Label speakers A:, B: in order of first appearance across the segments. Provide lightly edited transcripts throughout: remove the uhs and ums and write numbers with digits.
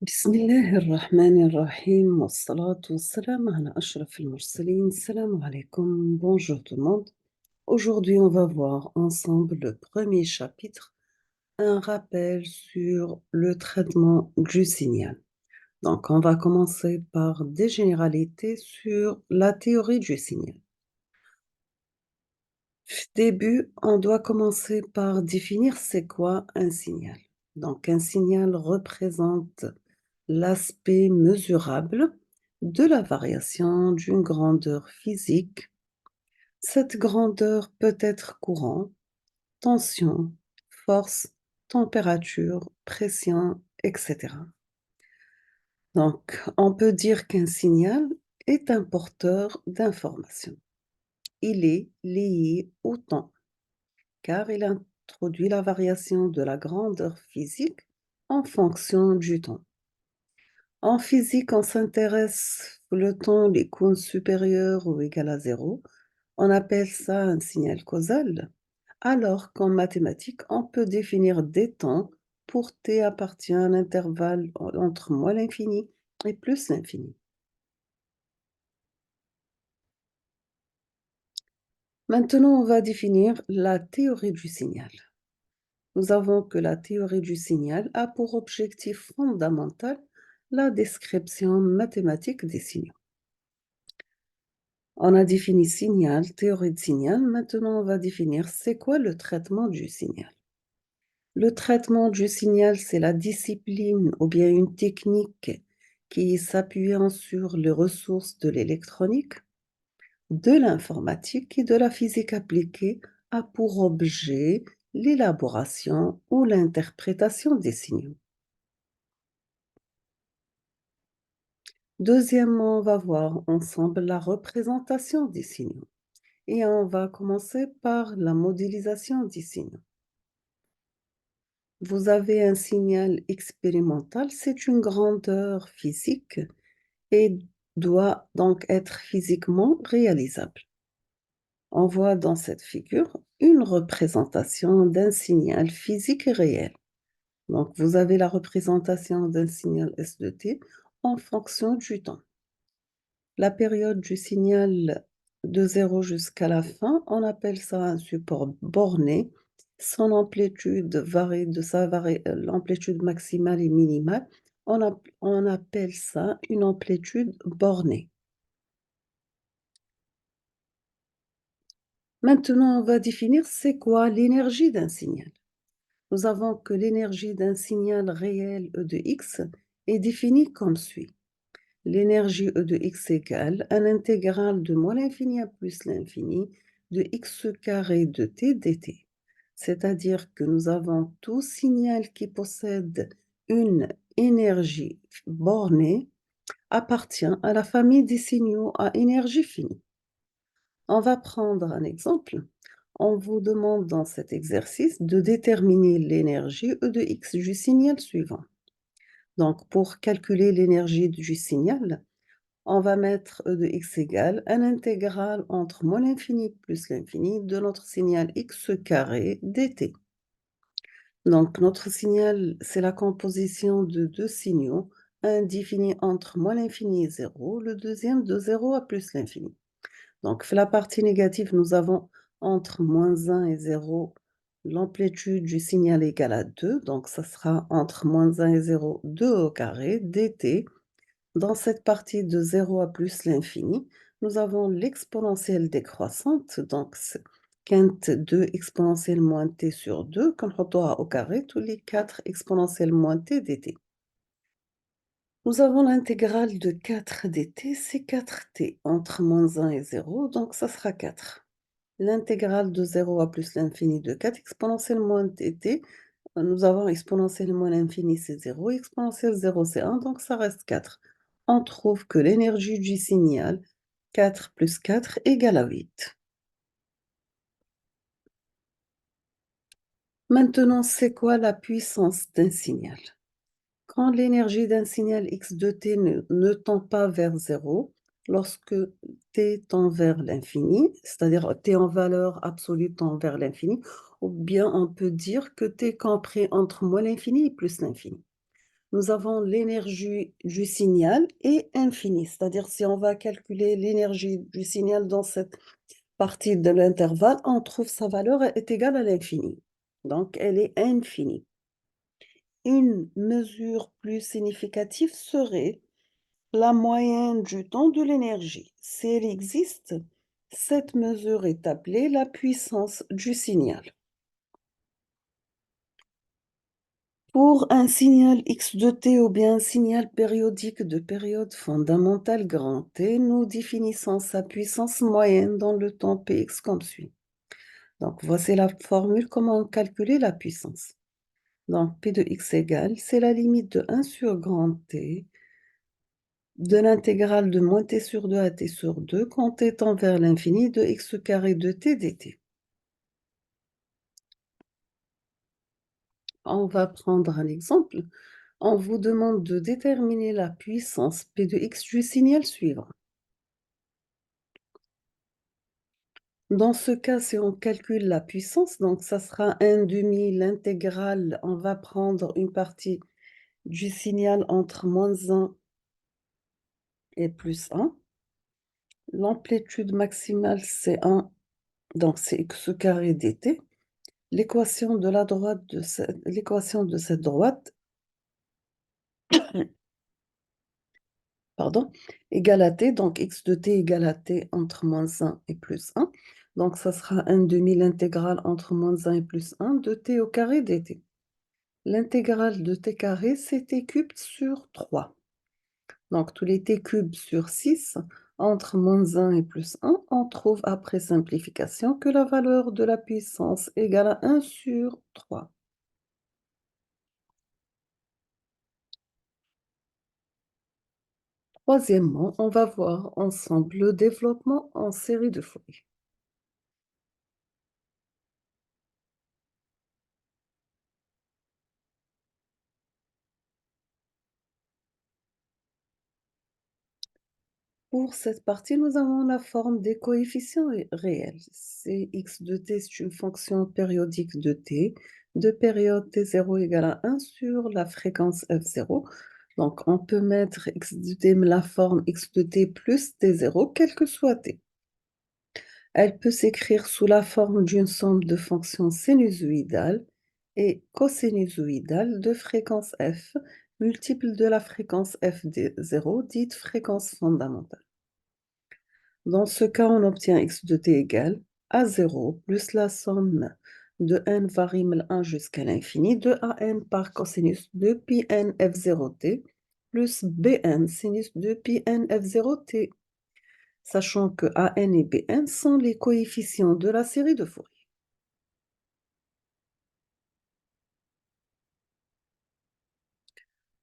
A: بسم الله الرحمن الرحيم والصلاة والسلام على أشرف المرسلين. Salam alaikum, bonjour tout le monde. Aujourd'hui, on va voir ensemble le premier chapitre, un rappel sur le traitement du signal. Donc, on va commencer par des généralités sur la théorie du signal. Début, on doit commencer par définir c'est quoi un signal. Donc, un signal représente l'aspect mesurable de la variation d'une grandeur physique. Cette grandeur peut être courant, tension, force, température, pression, etc. Donc, on peut dire qu'un signal est un porteur d'information. Il est lié au temps, car il introduit la variation de la grandeur physique en fonction du temps. En physique, on s'intéresse le temps, les courbes supérieures ou égales à zéro. On appelle ça un signal causal, alors qu'en mathématiques, on peut définir des temps pour t appartient à un intervalle entre moins l'infini et plus l'infini. Maintenant, on va définir la théorie du signal. Nous avons que la théorie du signal a pour objectif fondamental la description mathématique des signaux. On a défini signal, théorie de signal. Maintenant, on va définir c'est quoi le traitement du signal. Le traitement du signal, c'est la discipline ou bien une technique qui, s'appuyant sur les ressources de l'électronique, de l'informatique et de la physique appliquée, a pour objet l'élaboration ou l'interprétation des signaux. Deuxièmement, on va voir ensemble la représentation des signaux. Et on va commencer par la modélisation des signaux. Vous avez un signal expérimental, c'est une grandeur physique et doit donc être physiquement réalisable. On voit dans cette figure une représentation d'un signal physique et réel. Donc vous avez la représentation d'un signal S de t en fonction du temps. La période du signal de 0 jusqu'à la fin, on appelle ça un support borné. Son amplitude varie l'amplitude maximale et minimale. On appelle ça une amplitude bornée. Maintenant, on va définir c'est quoi l'énergie d'un signal. Nous avons que l'énergie d'un signal réel E de x est définie comme suit. L'énergie E de x égale un intégral de moins l'infini à plus l'infini de x carré de t dt. C'est-à-dire que nous avons tout signal qui possède une énergie bornée appartient à la famille des signaux à énergie finie. On va prendre un exemple. On vous demande dans cet exercice de déterminer l'énergie E de x du signal suivant. Donc, pour calculer l'énergie du signal, on va mettre E de x égale un intégral entre moins l'infini plus l'infini de notre signal x carré dt. Donc, notre signal, c'est la composition de deux signaux, un défini entre moins l'infini et 0, le deuxième de 0 à plus l'infini. Donc, la partie négative, nous avons entre moins 1 et 0, l'amplitude du signal égale à 2, donc ça sera entre moins 1 et 0, 2 au carré dt. Dans cette partie de 0 à plus l'infini, nous avons l'exponentielle décroissante, donc quinte 2 exponentielle moins t sur 2, كنحطوها au carré, tous les 4 exponentielle moins t dt. Nous avons l'intégrale de 4 dt, c'est 4t entre moins 1 et 0, donc ça sera 4. L'intégrale de 0 à plus l'infini de 4 exponentielle moins dt, nous avons exponentielle moins l'infini, c'est 0, exponentielle 0, c'est 1, donc ça reste 4. On trouve que l'énergie du signal, 4 plus 4 égale à 8. Maintenant, c'est quoi la puissance d'un signal? Quand l'énergie d'un signal x de t ne tend pas vers 0, lorsque t tend vers l'infini, c'est-à-dire t en valeur absolue tend vers l'infini, ou bien on peut dire que t compris entre moins l'infini et plus l'infini. nous avons l'énergie du signal est infinie. C'est-à-dire, si on va calculer l'énergie du signal dans cette partie de l'intervalle, on trouve sa valeur est égale à l'infini. Donc, elle est infinie. Une mesure plus significative serait la moyenne du temps de l'énergie. Si elle existe, cette mesure est appelée la puissance du signal. Pour un signal x de t ou bien un signal périodique de période fondamentale grand T, nous définissons sa puissance moyenne dans le temps px comme suit. Donc, voici la formule comment calculer la puissance. Donc, P de x égale, c'est la limite de 1 sur grand T de l'intégrale de moins t sur 2 à t sur 2 quand t tend vers l'infini de x carré de t dt. On va prendre un exemple. On vous demande de déterminer la puissance P de x du signal suivant. Dans ce cas, si on calcule la puissance, donc ça sera 1 demi l'intégrale, on va prendre une partie du signal entre -1 et +1. L'amplitude maximale, c'est 1, donc c'est x carré dt. L'équation de la droite l'équation de cette droite, pardon, égale à t, donc x de t égale à t entre -1 et +1. Donc ça sera 1 demi l'intégrale entre -1 et +1 de t au carré dt. L'intégrale de t carré, c'est t cube sur 3. Donc tous les t cubes sur 6, entre -1 et +1, on trouve après simplification que la valeur de la puissance égale à 1 sur 3. Troisièmement, on va voir ensemble le développement en série de Fourier. Pour cette partie, nous avons la forme des coefficients réels. C'est x de t, c'est une fonction périodique de t, de période t0 égale à 1 sur la fréquence f0. Donc, on peut mettre x de t, la forme x de t plus t0, quel que soit t. Elle peut s'écrire sous la forme d'une somme de fonctions sinusoïdales et cosinusoïdales de fréquence f, multiple de la fréquence f de 0, dite fréquence fondamentale. Dans ce cas, on obtient x de t égale a 0 plus la somme de n variable 1 jusqu'à l'infini de an par cosinus de pi n f0t plus bn sinus de pi n f0t, sachant que an et bn sont les coefficients de la série de Fourier.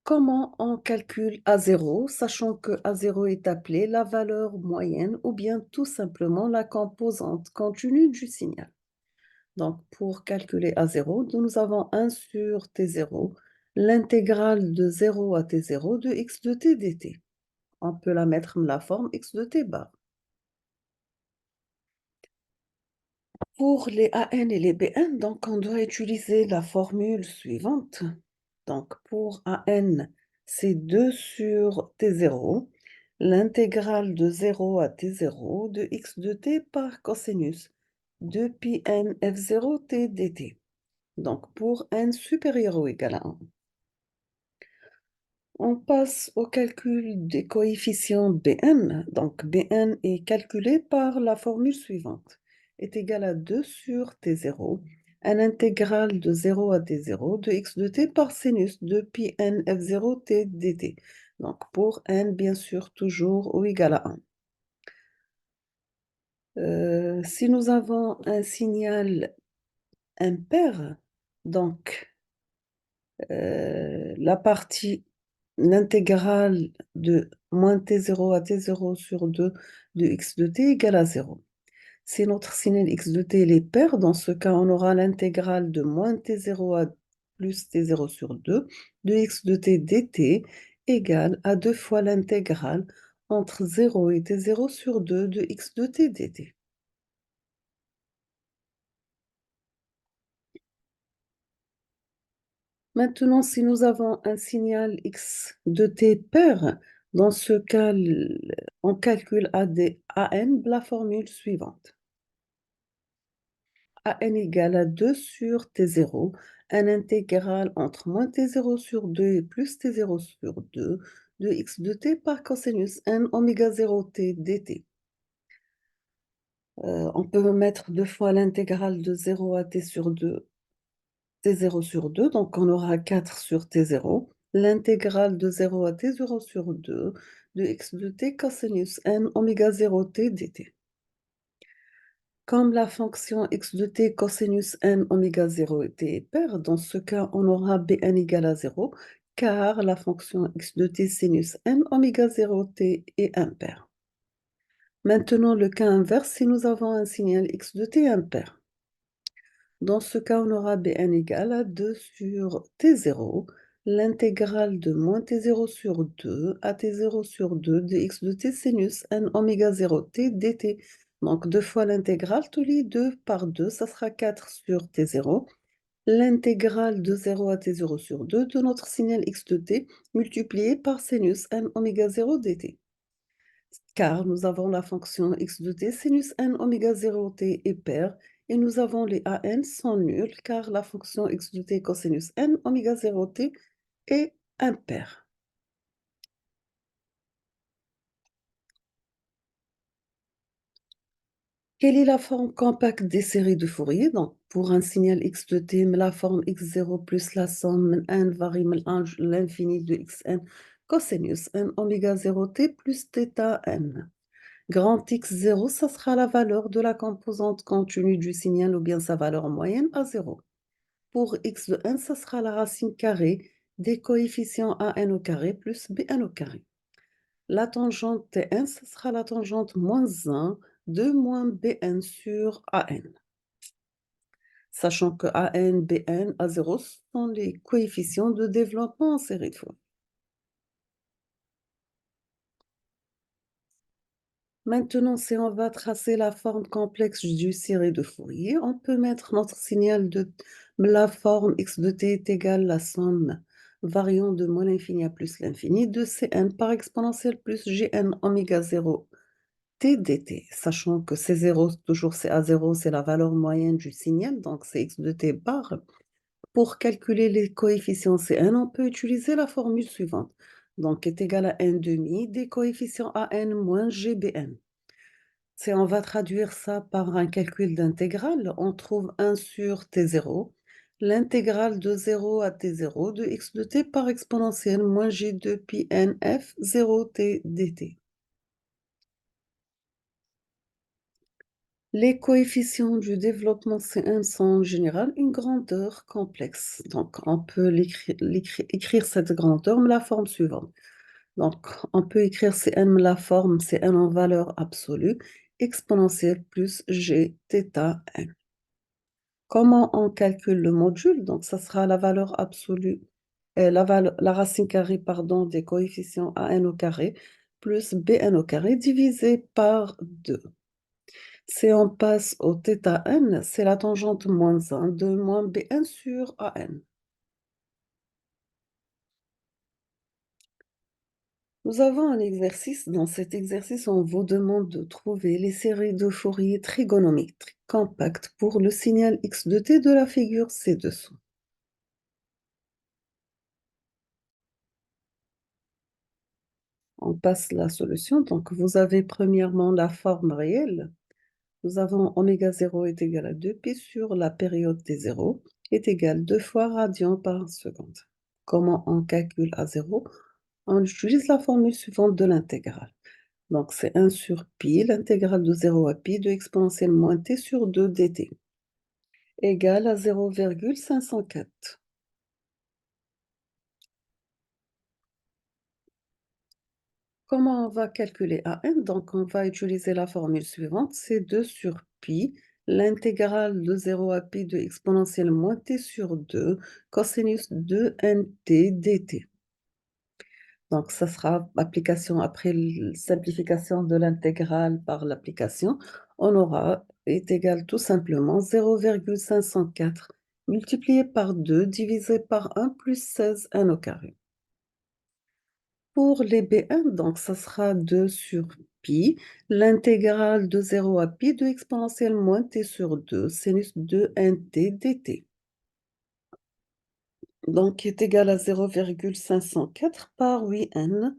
A: Comment on calcule A0, sachant que A0 est appelée la valeur moyenne ou bien tout simplement la composante continue du signal. Donc, pour calculer A0, nous avons 1 sur T0, l'intégrale de 0 à T0 de x de t dt. On peut la mettre la forme x de t bar. Pour les AN et les BN, donc on doit utiliser la formule suivante. Donc pour AN, c'est 2 sur T0, l'intégrale de 0 à T0 de x de t par cosinus de pi n f0 t dt. Donc pour n supérieur ou égal à 1. On passe au calcul des coefficients Bn. Donc Bn est calculé par la formule suivante. Est égal à 2 sur T0, un intégral de 0 à T0 de x de t par sinus de pi n f0 t dt. Donc pour n, bien sûr, toujours ou égal à 1. Si nous avons un signal impair, donc la partie, l'intégrale de moins t0 à t0 sur 2 de x de t égale à 0. Si notre signal x de t est pair, dans ce cas, on aura l'intégrale de moins t0 à plus t0 sur 2 de x de t dt égale à 2 fois l'intégrale entre 0 et t0 sur 2 de x de t dt. Maintenant, si nous avons un signal x de t pair, dans ce cas, on calcule AN de la formule suivante. AN égale à 2 sur T0, un intégral entre moins T0 sur 2 et plus T0 sur 2 de x de t par cosinus n oméga 0 t dt. On peut mettre deux fois l'intégrale de 0 à t sur 2, t0 sur 2, donc on aura 4 sur t0. L'intégrale de 0 à t0 sur 2 de x de t cosinus n oméga 0 t dt. Comme la fonction x de t cosinus n oméga 0 est paire, dans ce cas, on aura Bn égale à 0, car la fonction x de t sinus n oméga 0 t est impaire. Maintenant, le cas inverse, si nous avons un signal x de t impair. Dans ce cas, on aura Bn égale à 2 sur t0, l'intégrale de moins t0 sur 2 à t0 sur 2 de x de t sinus n oméga 0 t dt. Donc, deux fois l'intégrale, tous les 2 par 2, ça sera 4 sur t0. L'intégrale de 0 à t0 sur 2 de notre signal x de t multiplié par sinus n oméga 0 dt. Car nous avons la fonction x de t sinus n oméga 0 t est paire et nous avons les an sont nuls car la fonction x de t cosinus n oméga 0 t est impaire. Quelle est la forme compacte des séries de Fourier? Donc, pour un signal x de t, la forme x0 plus la somme من n varie من l'infini de xn cosinus n oméga 0 t plus θ n. Grand X0, ça sera la valeur de la composante continue du signal ou bien sa valeur moyenne à 0. Pour x de n, ça sera la racine carrée des coefficients an au carré plus bn au carré. La tangente Tn, ce sera la tangente moins 1 de moins Bn sur An. Sachant que An, Bn, A0 sont les coefficients de développement en série de Fourier. Maintenant, si on va tracer la forme complexe du série de Fourier, on peut mettre notre signal de la forme x de t est égale à la somme variant de moins l'infini à plus l'infini de Cn par exponentielle plus Gn oméga 0 t dt, sachant que C0, toujours c'est A0, c'est la valeur moyenne du signal, donc c'est x de t bar. Pour calculer les coefficients Cn, on peut utiliser la formule suivante. Donc, est égal à n demi des coefficients An moins Gbn. Si on va traduire ça par un calcul d'intégrale, on trouve 1 sur t0, l'intégrale de 0 à t0 de x de t par exponentielle moins g de pi n f 0 t dt. Les coefficients du développement C1 sont en général une grandeur complexe. Donc, on peut écrire cette grandeur de la forme suivante. Donc, on peut écrire Cn la forme Cn en valeur absolue, exponentielle plus g θ n. Comment on calcule le module? Donc, ça sera la valeur absolue, la racine carrée, pardon, des coefficients an au carré plus bn au carré divisé par 2. Si on passe au θn, c'est la tangente moins 1 de moins bn sur an. Nous avons un exercice. Dans cet exercice, on vous demande de trouver les séries de Fourier trigonométriques compactes pour le signal x de t de la figure ci-dessous. On passe la solution. Donc, vous avez premièrement la forme réelle. Nous avons oméga 0 est égal à 2π sur la période t0 est égal 2 fois radian par seconde. Comment on calcule à 0? On utilise la formule suivante de l'intégrale. Donc, c'est 1 sur pi, l'intégrale de 0 à pi de exponentielle moins t sur 2 dt, égale à 0,504. Comment on va calculer AN? Donc, on va utiliser la formule suivante, c'est 2 sur pi, l'intégrale de 0 à pi de exponentielle moins t sur 2, cosinus de nt dt. Donc, ça sera application après simplification de l'intégrale par l'application. On aura est égal tout simplement 0,504 multiplié par 2 divisé par 1 plus 16 n au carré. Pour les B1, donc ça sera 2 sur pi, l'intégrale de 0 à pi de exponentielle moins t sur 2 sinus de nt dt. Donc est égal à 0,504 par 8n,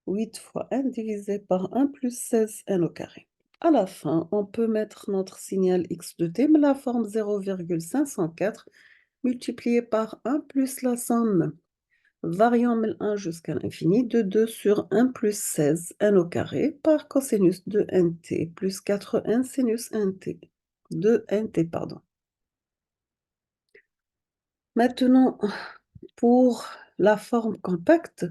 A: 8 fois n divisé par 1 plus 16 n au carré. À la fin, on peut mettre notre signal x de t, mais la forme 0,504 multiplié par 1 plus la somme variant de 1 jusqu'à l'infini de 2 sur 1 plus 16 n au carré par cosinus de nt plus 4n sinus nt, de nt, pardon. Maintenant, pour la forme compacte,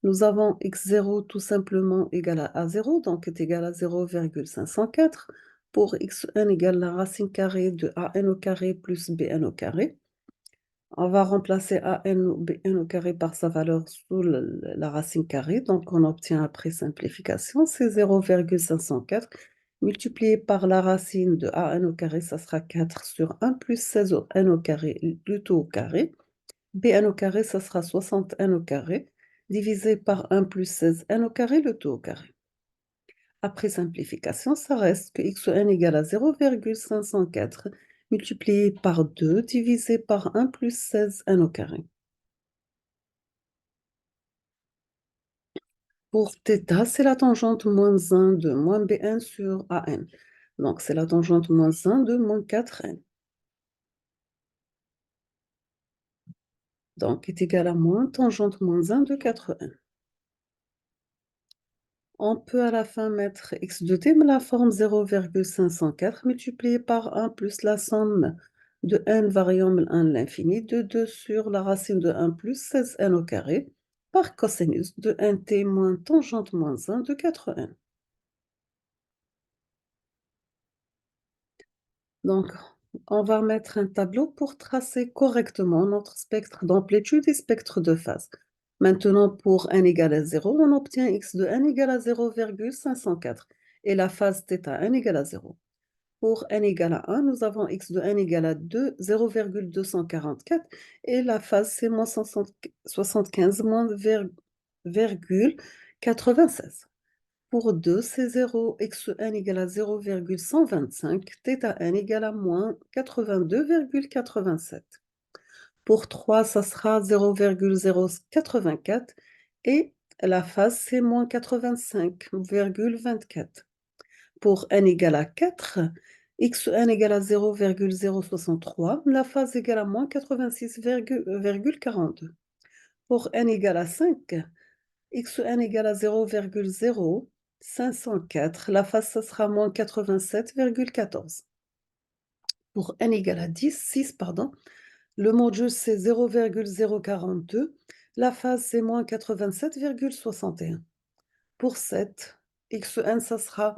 A: nous avons x0 tout simplement égal à a0, donc est égal à 0,504. Pour xn égale la racine carrée de an au carré plus bn au carré. On va remplacer an ou bn au carré par sa valeur sous la racine carrée, donc on obtient après simplification, c'est 0,504 multiplié par la racine de an au carré, ça sera 4 sur 1 plus 16 au n au carré, le tout au carré. Bn au carré, ça sera 60 n au carré, divisé par 1 plus 16 n au carré, le tout au carré. Après simplification, ça reste que x n égale à 0,504 multiplié par 2 divisé par 1 plus 16 n au carré. Pour θ, c'est la tangente moins 1 de moins bn sur an. Donc, c'est la tangente moins 1 de moins 4n. Donc, est égal à moins tangente moins 1 de 4n. On peut à la fin mettre x de t, mais la forme 0,504 multiplié par 1 plus la somme de n variable 1 à l'infini de 2 sur la racine de 1 plus 16n au carré par cosinus de nt moins tangente moins 1 de 4n. Donc, on va mettre un tableau pour tracer correctement notre spectre d'amplitude et spectre de phase. Maintenant, pour n égale à 0, on obtient x de n égale à 0,504 et la phase θ n égale à 0. Pour n égale à 1, nous avons x de n égale à 2, 0,244 et la phase c'est moins 75 moins 0,96. Pour 2, c'est 0, x n égale à 0,125, θ n égale à moins 82,87. Pour 3, ça sera 0,084 et la phase, c'est moins 85,24. Pour n égale à 4, x n égale à 0,063, la phase égale à moins 86,42. Pour n égale à 5, x n égale à 0,0504, la phase, ça sera moins 87,14. Pour n égale à 6, pardon, le module c'est 0,042, la phase c'est moins 87,61. Pour 7, xn ça sera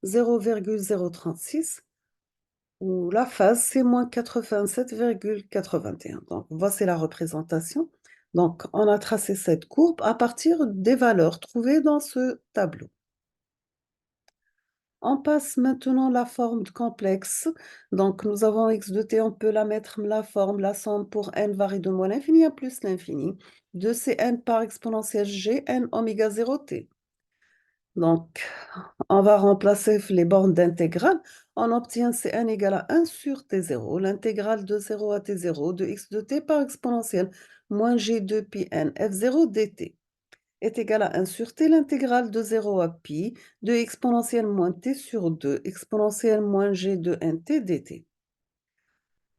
A: 0,036, où la phase c'est moins 87,81. Donc voici la représentation. Donc on a tracé cette courbe à partir des valeurs trouvées dans ce tableau. On passe maintenant la forme complexe. Donc, nous avons x de t, on peut la mettre la forme, la somme pour n varie de moins l'infini à plus l'infini, de Cn par exponentielle g n oméga 0 t. Donc, on va remplacer les bornes d'intégrale. On obtient Cn égale à 1 sur t0, l'intégrale de 0 à t0 de x de t par exponentielle moins g de pi n f0 dt est égal à 1 sur t, l'intégrale de 0 à pi de exponentielle moins t sur 2 exponentielle moins g de nt dt.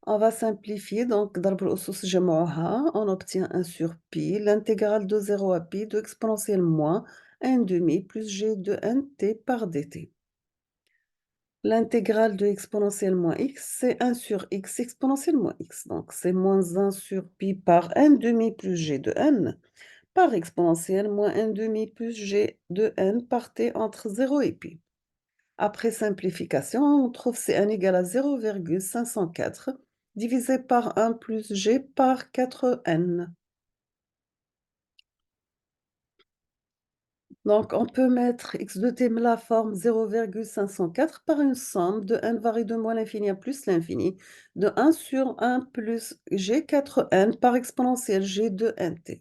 A: On va simplifier, donc ضرب الأسس جمعها, on obtient 1 sur pi, l'intégrale de 0 à pi de exponentielle moins 1 demi plus g de nt par dt. L'intégrale de exponentielle moins x, c'est 1 sur x exponentielle moins x. Donc c'est moins 1 sur pi par 1 demi plus g de n par exponentielle moins 1 demi plus g de n par t entre 0 et pi. Après simplification, on trouve Cn égale à 0,504 divisé par 1 plus g par 4n. Donc, on peut mettre x de t la forme 0,504 par une somme de n varie de moins l'infini à plus l'infini de 1 sur 1 plus g4n par exponentielle g de nt.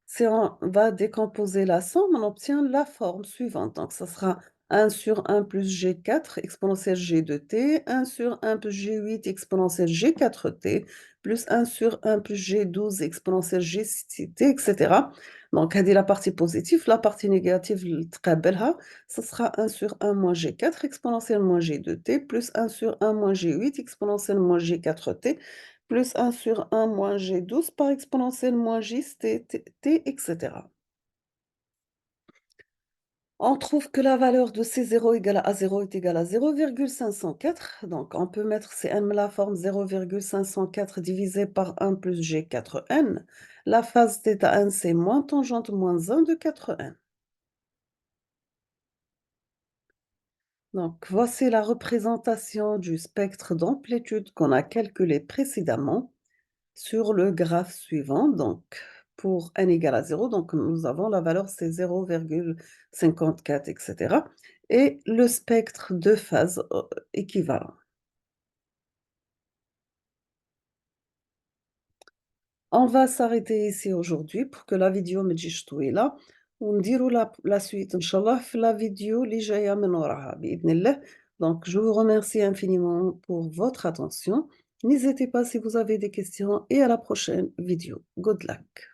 A: Si on va décomposer la somme, on obtient la forme suivante. Donc, ça sera 1 sur 1 plus G4 exponentielle G de t, 1 sur 1 plus G8 exponentielle G4t, plus 1 sur 1 plus G12 exponentielle G6t, etc. Donc, هذه la partie positive. La partie négative, اللي تقابلها, ce sera 1 sur 1 moins G4 exponentielle moins G de t, plus 1 sur 1 moins G8 exponentielle moins G4t, plus 1 sur 1 moins G12 par exponentielle moins J, T, etc. On trouve que la valeur de C0 égale à 0 est égale à 0,504. Donc, on peut mettre Cn la forme 0,504 divisé par 1 plus G4n. La phase θn, c'est moins tangente moins 1 de 4n. Donc, voici la représentation du spectre d'amplitude qu'on a calculé précédemment sur le graphe suivant. Donc, pour n égale à 0, donc nous avons la valeur, c'est 0,54, etc. Et le spectre de phase équivalent. On va s'arrêter ici aujourd'hui pour que la vidéo ما تجيش طويلة ونديروا la suite إن شاء الله في la vidéo اللي جاية من وراها بإذن الله. Donc, je vous remercie infiniment pour votre attention. N'hésitez pas si vous avez des questions et à la prochaine vidéo. Good luck.